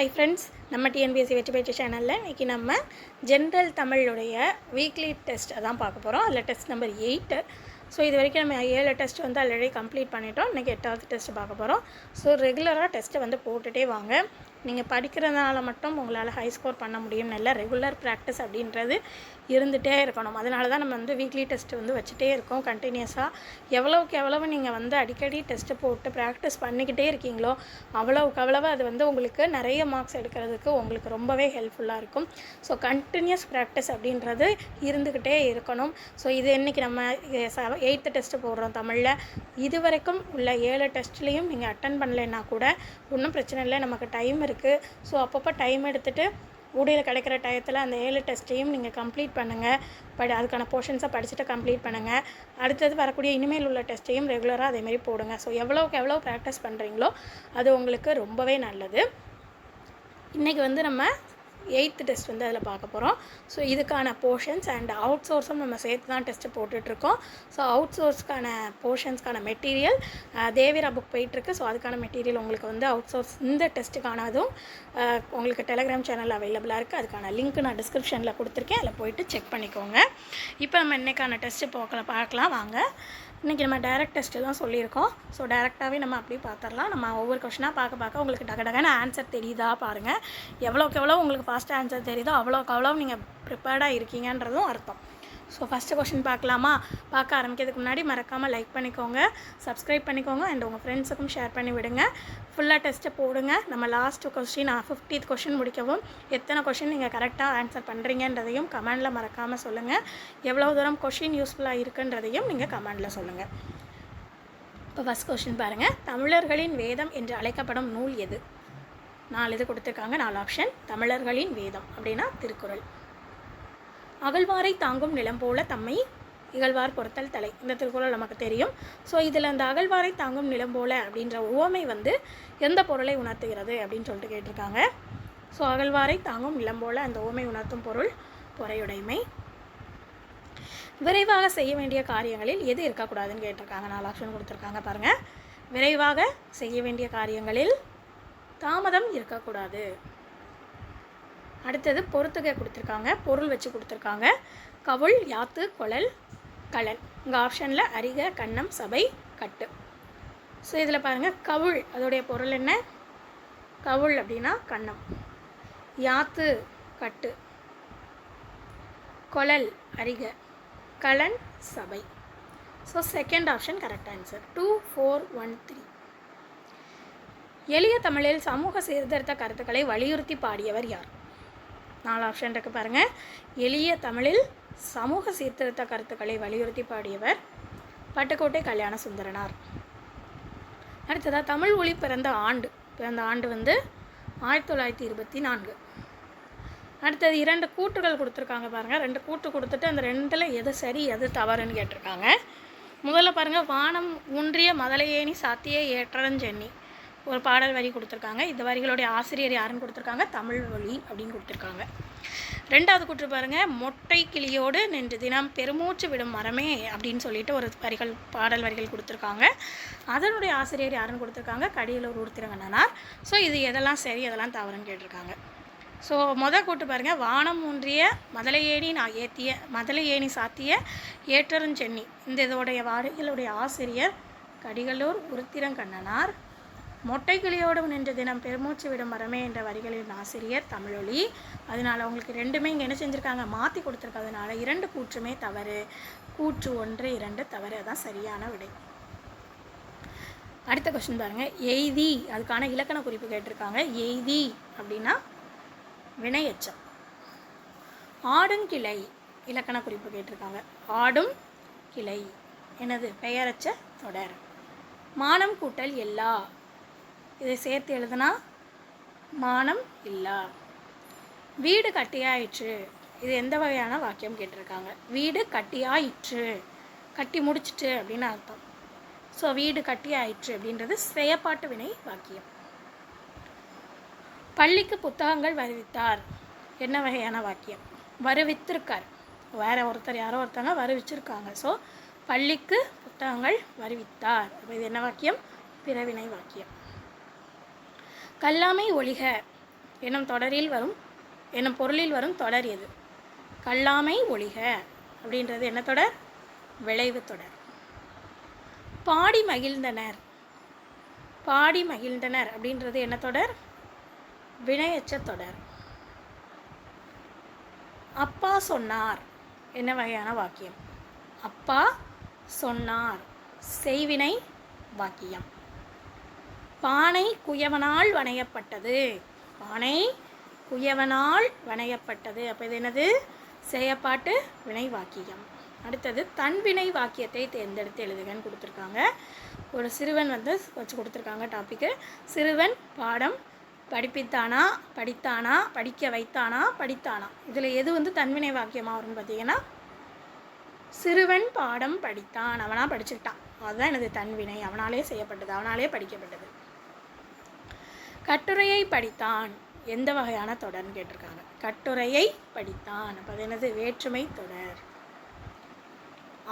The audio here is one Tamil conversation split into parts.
ஹை ஃப்ரெண்ட்ஸ், நம்ம டிஎன்பிஎஸ்சி வெற்றி பெற்ற சேனலில் இன்றைக்கி நம்ம ஜென்ரல் தமிழுடைய வீக்லி டெஸ்ட் அதான் பார்க்க போகிறோம். அதில் டெஸ்ட் நம்பர் 8. ஸோ இது வரைக்கும் நம்ம 7 டெஸ்ட் வந்து ஆல்ரெடி கம்ப்ளீட் பண்ணிட்டோம். இன்றைக்கி 8வது டெஸ்ட்டு பார்க்க போகிறோம். ஸோ ரெகுலராக டெஸ்ட்டை வந்து போட்டுகிட்டே வாங்க. நீங்கள் படிக்கிறதுனால மட்டும் உங்களால் ஹை ஸ்கோர் பண்ண முடியும்னு இல்லை, ரெகுலர் ப்ராக்டிஸ் அப்படின்றது இருந்துகிட்டே இருக்கணும். அதனால தான் நம்ம வந்து வீக்லி டெஸ்ட்டு வந்து வச்சுட்டே இருக்கோம் கண்டினியூஸாக. எவ்வளோக்கு எவ்வளவு நீங்கள் வந்து அடிக்கடி டெஸ்ட்டு போட்டு ப்ராக்டிஸ் பண்ணிக்கிட்டே இருக்கீங்களோ அவ்வளோக்கு அவ்வளவு அது வந்து உங்களுக்கு நிறைய மார்க்ஸ் எடுக்கிறதுக்கு உங்களுக்கு ரொம்பவே ஹெல்ப்ஃபுல்லாக இருக்கும். ஸோ கண்டினியூஸ் ப்ராக்டிஸ் அப்படின்றது இருந்துக்கிட்டே இருக்கணும். ஸோ இது இன்றைக்கி நம்ம 8th டெஸ்ட்டு போடுறோம் தமிழில். இது வரைக்கும் உள்ள 7 டெஸ்ட்லேயும் நீங்கள் அட்டன் பண்ணலைன்னா கூட ஒன்றும் பிரச்சனை இல்லை, நமக்கு டைம் இருக்குது. ஸோ அப்பப்போ டைம் எடுத்துகிட்டு ஊடியில் கிடைக்கிற டயத்தில் அந்த 7 டெஸ்ட்டையும் நீங்கள் கம்ப்ளீட் பண்ணுங்கள். அதுக்கான போர்ஷன்ஸை படிச்சுட்டு கம்ப்ளீட் பண்ணுங்கள். அடுத்தது வரக்கூடிய இனிமேல் உள்ள டெஸ்ட்டையும் ரெகுலராக அதேமாதிரி போடுங்க. ஸோ எவ்வளோக்கு எவ்வளோ ப்ராக்டிஸ் பண்ணுறீங்களோ அது உங்களுக்கு ரொம்பவே நல்லது. இன்றைக்கி வந்து நம்ம 8th டெஸ்ட் வந்து அதில் பார்க்க போகிறோம். ஸோ இதுக்கான போர்ஷன்ஸ் அண்ட் அவுட் சோர்ஸும் நம்ம சேர்த்து தான் டெஸ்ட்டு போட்டுட்ருக்கோம். ஸோ அவுட் சோர்ஸ்க்கான போர்ஷன்ஸ்க்கான மெட்டீரியல் தேவிரா புக் போயிட்டுருக்கு. ஸோ அதுக்கான மெட்டீரியல் உங்களுக்கு வந்து அவுட் சோர்ஸ் இந்த டெஸ்ட்டுக்கானதும் உங்களுக்கு டெலகிராம் சேனல் அவைலபிளாக இருக்குது. அதுக்கான லிங்க் நான் டிஸ்கிரிப்ஷனில் கொடுத்துருக்கேன், அதில் போய்ட்டு செக் பண்ணிக்கோங்க. இப்போ நம்ம இன்றைக்கான டெஸ்ட்டு பார்க்கலாம் வாங்க. இன்றைக்கி நம்ம டைரக்ட் டெஸ்ட்டு தான் சொல்லியிருக்கோம். ஸோ டைரெக்டாகவே நம்ம அப்படி பார்த்துடலாம். நம்ம ஒவ்வொரு கொஷனாக பார்க்க உங்களுக்கு டகடகான ஆன்சர் தெரியுதா பாருங்கள். எவ்வளோக்கு எவ்வளோ உங்களுக்கு ஃபாஸ்ட்டாக ஆன்சர் தெரியுதோ அவ்வளோக்கு அவ்வளோ நீங்கள் ப்ரிப்பேர்டாக இருக்கீங்கன்றதும் அர்த்தம். ஸோ ஃபஸ்ட்டு கொஷின் பார்க்கலாமா? பார்க்க ஆரம்பிக்கிறதுக்கு முன்னாடி மறக்காமல் லைக் பண்ணிக்கோங்க, சப்ஸ்கிரைப் பண்ணிக்கோங்க அண்ட் உங்கள் ஃப்ரெண்ட்ஸுக்கும் ஷேர் பண்ணி விடுங்க. ஃபுல்லாக டெஸ்ட்டை போடுங்க. நம்ம லாஸ்ட் கொஸ்டின் 50th கொஷின் முடிக்கவும் எத்தனை கொஷின் நீங்கள் கரெக்டாக ஆன்சர் பண்ணுறீங்கன்றதையும் கமெண்டில் மறக்காமல் சொல்லுங்கள். எவ்வளோ தூரம் கொஷின் யூஸ்ஃபுல்லாக இருக்குன்றதையும் நீங்கள் கமெண்டில் சொல்லுங்கள். இப்போ ஃபஸ்ட் கொஷின் பாருங்கள். தமிழர்களின் வேதம் என்று அழைக்கப்படும் நூல் எது? 4 இது கொடுத்துருக்காங்க, 4 ஆப்ஷன். தமிழர்களின் வேதம் அப்படின்னா திருக்குறள். அகழ்வாரை தாங்கும் நிலம் போல தம்மை இகழ்வார் பொறுத்தல் தலை, இந்த திருக்குறள் நமக்கு தெரியும். ஸோ இதில் அந்த அகழ்வாரை தாங்கும் நிலம் போல அப்படின்ற உவமை வந்து எந்த பொருளை உணர்த்துகிறது அப்படின்னு சொல்லிட்டு கேட்டிருக்காங்க. ஸோ அகழ்வாரை தாங்கும் நிலம் போல அந்த உவமை உணர்த்தும் பொருள் பொறையுடைமை. விரைவாக செய்ய வேண்டிய காரியங்களில் எது இருக்கக்கூடாதுன்னு கேட்டிருக்காங்க. 4 ஆப்ஷன் கொடுத்துருக்காங்க பாருங்கள். விரைவாக செய்ய வேண்டிய காரியங்களில் தாமதம் இருக்கக்கூடாது. அடுத்தது பொறுத்துக கொடுத்துருக்காங்க, பொருள் வச்சு கொடுத்துருக்காங்க. கவுள், யாத்து, கொழல், கலன். இங்கே ஆப்ஷனில் அறிக, கண்ணம், சபை, கட்டு. ஸோ இதில் பாருங்கள், கவுள் அதோடைய பொருள் என்ன? கவுள் அப்படின்னா கண்ணம், யாத்து கட்டு, கொழல் அறிக, கலன் சபை. So second option correct answer. 2, 4, 1, 3. எளிய தமிழில் சமூக சீர்திருத்த கருத்துக்களை வலியுறுத்தி பாடியவர் யார்? 4 ஆப்ஷன் இருக்குது பாருங்கள். எளிய தமிழில் சமூக சீர்திருத்த கருத்துக்களை வலியுறுத்தி பாடியவர் பட்டுக்கோட்டை கல்யாண சுந்தரனார். அடுத்ததாக தமிழ் மொழி பிறந்த ஆண்டு வந்து 1924. அடுத்தது 2 கூற்றுகள் கொடுத்துருக்காங்க பாருங்கள். 2 கூற்று கொடுத்துட்டு அந்த 2ல் எது சரி எது தவறுன்னு கேட்டிருக்காங்க. முதல்ல பாருங்கள், வானம் ஊன்றிய மதலையேனி சாத்திய ஏற்றஞ்சென்னி ஒரு பாடல் வரி கொடுத்துருக்காங்க. இந்த வரிகளுடைய ஆசிரியர் யாருன்னு கொடுத்துருக்காங்க? தமிழ் மொழி அப்படின்னு கொடுத்துருக்காங்க. 2வது கூற்று பாருங்கள், மொட்டை கிளியோடு நின்று தினம் பெருமூச்சு விடும் மரமே அப்படின்னு சொல்லிட்டு ஒரு பாடல் வரிகள் கொடுத்துருக்காங்க. அதனுடைய ஆசிரியர் யாருன்னு கொடுத்துருக்காங்க? கடியலூர் உருத்திரங்கண்ணனார். ஸோ இது எதெல்லாம் சரி எதெல்லாம் தவறுன்னு கேட்டிருக்காங்க. ஸோ கூட்டு பாருங்கள், வானம் ஊன்றிய மதலையேனி சாத்திய ஏற்றஞ்சென்னி, இந்த இதோடைய வரிகளுடைய ஆசிரியர் கடியலூர் உருத்திரங்கண்ணனார். மொட்டை கிளியோடு நின்று தினம் பெருமூச்சு விடும் மரமே என்ற வரிகளின் ஆசிரியர் தமிழொலி. அதனால் அவங்களுக்கு 2மே இங்கே என்ன செஞ்சுருக்காங்க? மாற்றி கொடுத்துருக்கிறதுனால 2 கூற்றுமே தவறு. கூற்று 1, 2 தவறு, அதுதான் சரியான விடை. அடுத்த கொஸ்டின் பாருங்கள். எய்தி, அதுக்கான இலக்கண குறிப்பு கேட்டிருக்காங்க. எய்தி அப்படின்னா வினையச்சம். ஆடும் கிளை, இலக்கண குறிப்பு கேட்டிருக்காங்க. ஆடும் கிளை என்னது? பெயரச்ச தொடர். மானம் கூட்டல் எல்லா, இதை சேர்த்து எழுதுனா மானம் இல்லா. வீடு கட்டியாயிற்று, இது எந்த வகையான வாக்கியம் கேட்டிருக்காங்க? வீடு கட்டியாயிற்று, கட்டி முடிச்சிட்டு அப்படின்னு அர்த்தம். ஸோ வீடு கட்டியாயிற்று அப்படின்றது செயப்பாட்டு வினை வாக்கியம். பள்ளிக்கு புத்தகங்கள் வருவித்தார், என்ன வகையான வாக்கியம்? வருவித்திருக்கார், யாரோ ஒருத்தங்க வருவிச்சிருக்காங்க. ஸோ பள்ளிக்கு புத்தகங்கள் வருவித்தார், அப்போ இது என்ன வாக்கியம்? பிறவினை வாக்கியம். கல்லாமை ஒழிக, என்னும் பொருளில் வரும் தொடர் எது? கல்லாமை ஒழிக அப்படின்றது என்ன தொடர்? விளைவு தொடர். பாடி மகிழ்ந்தனர் அப்படின்றது என்ன தொடர்? வினையெச்ச தொடர். அப்பா சொன்னார் என்ன வகையான வாக்கியம்? அப்பா சொன்னார் செய்வினை வாக்கியம். பானை குயவனால் வணையப்பட்டது. அப்போ இது என்னது? செயப்பாட்டு வினை வாக்கியம். அடுத்தது தன்வினை வாக்கியத்தை தேர்ந்தெடுத்து எழுதுகன்னு கொடுத்துருக்காங்க. ஒரு சிறுவன் வச்சு கொடுத்துருக்காங்க டாப்பிக்கு. சிறுவன் பாடம் படிப்பித்தானா, படித்தானா, படிக்க வைத்தானா, படித்தானா. இதில் எது தன்வினை வாக்கியமாக வரும்னு பார்த்தீங்கன்னா, சிறுவன் பாடம் படித்தான், அவனாக படிச்சுக்கிட்டான், அதுதான் எனது தன்வினை, அவனாலே செய்யப்பட்டது, அவனாலே படிக்கப்பட்டது. கட்டுரையை படித்தான் எந்த வகையான தொடர்னு கேட்டிருக்காங்க. கட்டுரையை படித்தான், அப்போ அது என்னது? வேற்றுமை தொடர்.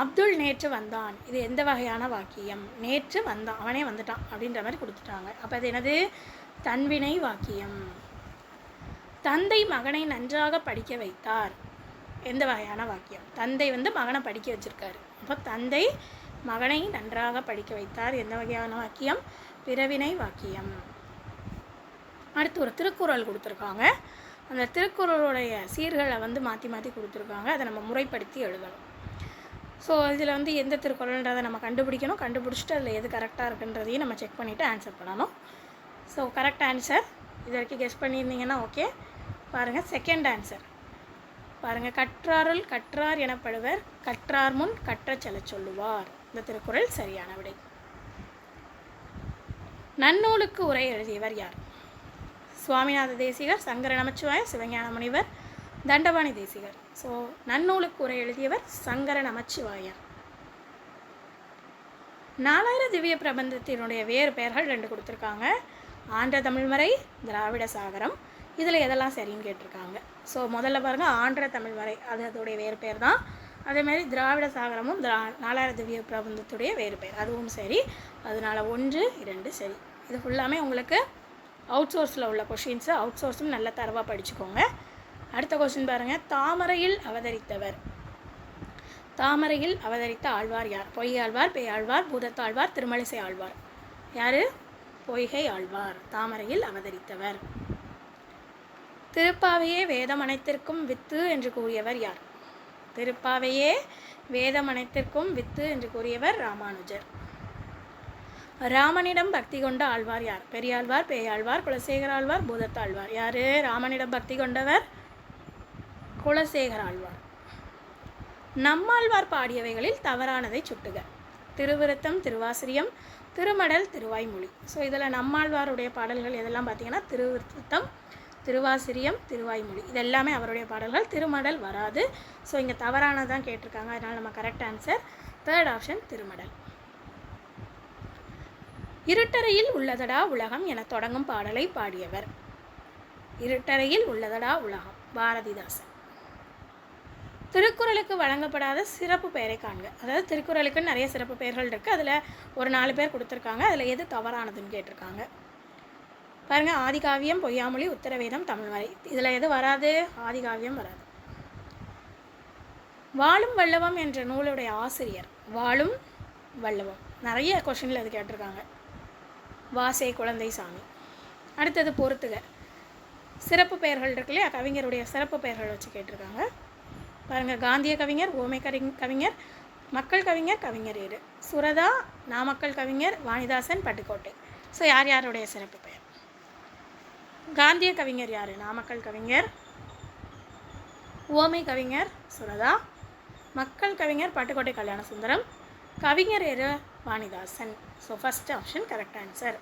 அப்துல் நேற்று வந்தான், இது எந்த வகையான வாக்கியம்? நேற்று வந்தான், அவனே வந்துட்டான் அப்படின்ற மாதிரி கொடுத்துட்டாங்க. அப்போ அது என்னது? தன்வினை வாக்கியம். தந்தை மகனை நன்றாக படிக்க வைத்தார் எந்த வகையான வாக்கியம்? தந்தை மகனை படிக்க வச்சிருக்காரு, அப்போ தந்தை மகனை நன்றாக படிக்க வைத்தார் எந்த வகையான வாக்கியம்? பிறவினை வாக்கியம். அடுத்து ஒரு திருக்குறள் கொடுத்துருக்காங்க. அந்த திருக்குறளுடைய சீர்களை மாற்றி மாற்றி கொடுத்துருக்காங்க. அதை நம்ம முறைப்படுத்தி எழுதணும். ஸோ இதில் எந்த திருக்குறள்ன்றதை நம்ம கண்டுபிடிக்கணும். கண்டுபிடிச்சிட்டு அதில் எது கரெக்டாக இருக்குன்றதையும் நம்ம செக் பண்ணிவிட்டு ஆன்சர் பண்ணணும். ஸோ கரெக்ட் ஆன்சர் இது வரைக்கும் கெஸ் பண்ணியிருந்தீங்கன்னா ஓகே. பாருங்கள், செகண்ட் ஆன்சர் பாருங்கள். கற்றாருள் கற்றார் எனப்படுவர், கற்றார் முன் கற்ற செல்ல சொல்லுவார். இந்த திருக்குறள் சரியான விடை. நன்னூலுக்கு உரை எழுதியவர் யார்? சுவாமிநாத தேசிகர், சங்கர நமச்சிவாயர், சிவஞான முனிவர், தண்டபாணி தேசிகர். ஸோ நன்னூலுக்கு உரை எழுதியவர் சங்கர நமச்சிவாயர். 4000 திவ்ய பிரபந்தத்தினுடைய வேறு பெயர்கள் 2 கொடுத்துருக்காங்க. ஆன்ற தமிழ்மறை, திராவிட சாகரம். இதில் எதெல்லாம் சரின்னு கேட்டிருக்காங்க. ஸோ முதல்ல பாருங்கள், ஆன்ற தமிழ்மறை அது அதோடைய வேறு பெயர் தான். அதேமாதிரி திராவிட சாகரமும் 4000 திவ்ய பிரபந்தத்துடைய வேறு பெயர், அதுவும் சரி. அதனால் 1, 2 சரி. இது ஃபுல்லாமே உங்களுக்கு அவுட் சோர்ஸில் உள்ள கொஷின்ஸு. அவுட் சோர்ஸும் நல்ல தரவாக படிச்சுக்கோங்க. அடுத்த கொஸ்டின் பாருங்கள். தாமரையில் அவதரித்த ஆழ்வார் யார்? பொய்யாழ்வார், பேயாழ்வார், பூதத்தாழ்வார், திருமழிசை ஆழ்வார். யார்? பொய்கை ஆழ்வார். தாமரையில் அவதரித்தவர். திருப்பாவையே வேதம் அனைத்திற்கும் வித்து என்று கூறியவர் யார்? திருப்பாவையே வேதம் அனைத்திற்கும் வித்து என்று கூறியவர் ராமானுஜர். ராமனிடம் பக்தி கொண்ட ஆழ்வார் யார்? பெரியாழ்வார், பேயாழ்வார், குலசேகர ஆழ்வார், பூதத்தாழ்வார். யார் ராமனிடம் பக்தி கொண்டவர்? குலசேகர ஆழ்வார். நம்மாழ்வார் பாடியவைகளில் தவறானதை சுட்டுக. திருவிருத்தம், திருவாசிரியம், திருமடல், திருவாய்மொழி. ஸோ இதில் நம்மாழ்வாருடைய பாடல்கள் எதெல்லாம் பார்த்தீங்கன்னா, திருவிருத்தம், திருவாசிரியம், திருவாய்மொழி, இது எல்லாமே அவருடைய பாடல்கள். திருமடல் வராது. ஸோ இங்கே தவறானதான் கேட்டிருக்காங்க. அதனால் நம்ம correct answer third option Thirumadal. இருட்டறையில் உள்ளதடா உலகம் என தொடங்கும் பாடலை பாடியவர்? இருட்டறையில் உள்ளதடா உலகம், பாரதிதாசன். திருக்குறளுக்கு வழங்கப்படாத சிறப்பு பெயரை காண்க. அதாவது திருக்குறளுக்கு நிறைய சிறப்பு பெயர்கள் இருக்குது. அதில் ஒரு 4 பேர் கொடுத்துருக்காங்க. அதில் எது தவறானதுன்னு கேட்டிருக்காங்க. பாருங்கள், ஆதிகாவியம், பொய்யாமொழி, உத்தரவேதம், தமிழ்மறை. இதில் எது வராது? ஆதிகாவியம் வராது. வாழும் வள்ளுவம் என்ற நூலுடைய ஆசிரியர்? வாழும் வள்ளுவம். நிறைய கொஷினில் அது கேட்டிருக்காங்க. வாசே குழந்தைசாமி. அடுத்தது பொறுத்துக. சிறப்பு பெயர்கள் இருக்கு இல்லையா, கவிஞருடைய சிறப்பு பெயர்கள் வச்சு கேட்டிருக்காங்க. பாருங்கள், காந்திய கவிஞர், ஓமை கவிஞர், மக்கள் கவிஞர், கவிஞர் ஏறு. சுரதா, நாமக்கல் கவிஞர், வாணிதாசன், பட்டுக்கோட்டை. ஸோ யார் யாருடைய சிறப்பு பெயர்? காந்திய கவிஞர் யார்? நாமக்கல் கவிஞர். ஓமை கவிஞர் சுரதா. மக்கள் கவிஞர் பட்டுக்கோட்டை கல்யாண சுந்தரம். கவிஞர் ஏறு Vanidasan. So first option correct answer.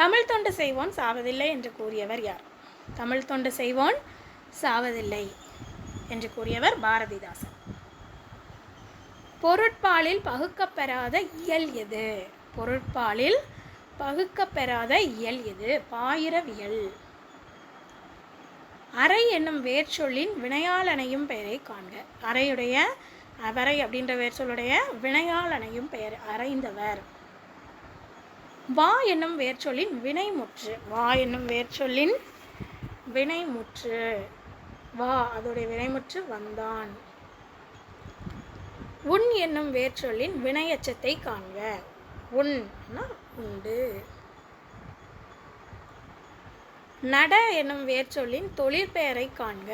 Tamil தொண்டு செய்வோன் சாவதில்லை என்று கூறியவர் யார்? தமிழ் தொண்டு செய்வோன் சாவதில்லை என்று கூறியவர் பாரதிதாசன். பொருட்பாலில் பகுக்கப்பெறாத இயல் எது? பொருட்பாலில் பகுக்கப்பெறாத இயல் எது? பாயிரவியல். அறை என்னும் வேர்ச்சொல்லின் வினையாளனையும் பெயரை காண்க. அறையுடைய அவரை அப்படின்ற வேர்ச்சொல்லுடைய வினையாளனையும் பெயர். அறைந்தவர். வா என்னும் வேர்ச்சொல்லின் வினைமுற்று. வா என்னும் வேர்ச்சொல்லின் வினைமுற்று. வா அதோடைய வினைமுற்று வந்தான். உன் என்னும் வேர்ச்சொல்லின் வினையெச்சத்தை காண்க. உன்னா உண்டு. நட என்னும் வேர்ச்சொல்லின் தொழிற்பெயரை காண்க.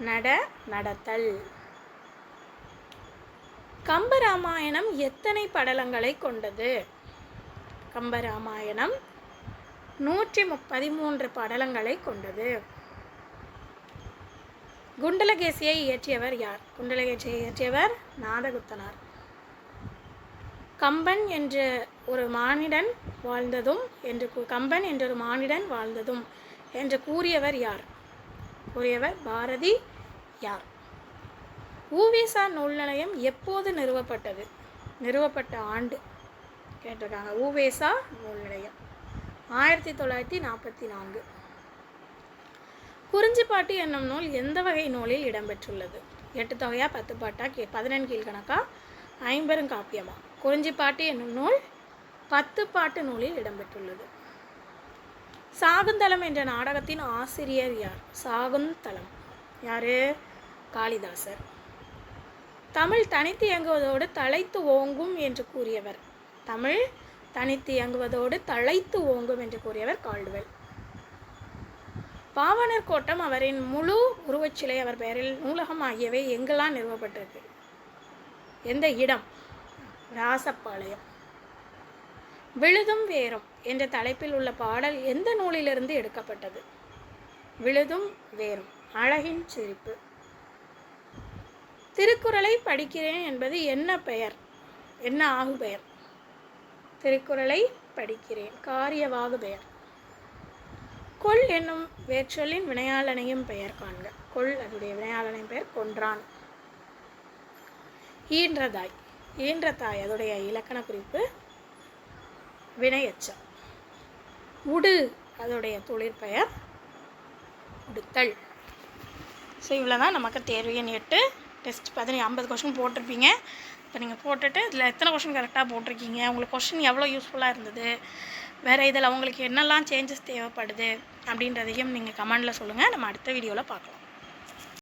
நட நடத்தல். கம்பராமாயணம் எத்தனை படலங்களை கொண்டது? கம்பராமாயணம் 113 படலங்களை கொண்டது. குண்டலகேசியை இயற்றியவர் யார்? குண்டலகேசியை இயற்றியவர் நாதகுத்தனார். கம்பன் என்ற ஒரு மானிடன் வாழ்ந்ததும் என்று கூறியவர் யார்? கூறியவர் பாரதி யார்? உ.வே.சா நூல் நிலையம் எப்போது நிறுவப்பட்டது? நிறுவப்பட்ட ஆண்டு கேட்டிருக்காங்க. உ.வே.சா நூல் நிலையம் 1944. குறிஞ்சிப்பாட்டு என்னும் நூல் எந்த வகை நூலில் இடம்பெற்றுள்ளது? 8 தொகையா 10 பாட்டா 11 கீழ்கணக்கா 50 காப்பியமா? குறிஞ்சிப்பாட்டு என்னும் நூல் 10 பாட்டு நூலில் இடம்பெற்றுள்ளது. சாகுந்தலம் என்ற நாடகத்தின் ஆசிரியர் யார்? சாகுந்தலம் யாரு? காளிதாசர். தமிழ் தனித்து இயங்குவதோடு தழைத்து ஓங்கும் என்று கூறியவர்? தமிழ் தனித்து இயங்குவதோடு தழைத்து ஓங்கும் என்று கூறியவர் கால்டுவெல். பாவாணர் கோட்டம் அவரின் முழு உருவச்சிலை அவர் பெயரில் நூலகம் ஆகியவை எங்கெல்லாம் நிறுவப்பட்டிருக்கு? எந்த இடம்? ராசப்பாளையம். விழுதும் வேரும் என்ற தலைப்பில் உள்ள பாடல் எந்த நூலிலிருந்து எடுக்கப்பட்டது? விழுதும் வேரும் அழகின் சிரிப்பு. திருக்குறளை படிக்கிறேன் என்பது என்ன பெயர்? என்ன ஆகு பெயர்? திருக்குறளை படிக்கிறேன் காரியவாகு பெயர். கொல் என்னும் வேர்ச்சொல்லின் வினையாளனையும் பெயர் காண்க. கொல் அதனுடைய வினையாளனையும் பெயர் கொன்றான். ஈன்றதாய். ஈன்றதாய் அதோடைய இலக்கண குறிப்பு வினையெச்சம். உடு அதோடைய தொழிற்பெயர் உடுத்தல். ஸோ இவ்வளோதான் நமக்கு தேர்வு எண் 8 டெஸ்ட் 50 கொஷின் போட்டிருப்பீங்க. இப்போ நீங்கள் போட்டுட்டு இதில் எத்தனை கொஷின் கரெக்டாக போட்டிருக்கீங்க, உங்களுக்கு கொஷின் எவ்வளோ யூஸ்ஃபுல்லாக இருந்தது, வேறு இதில் உங்களுக்கு என்னெல்லாம் சேஞ்சஸ் தேவைப்படுது அப்படின்றதையும் நீங்கள் கமெண்டில் சொல்லுங்கள். நம்ம அடுத்த வீடியோவில் பார்க்கலாம்.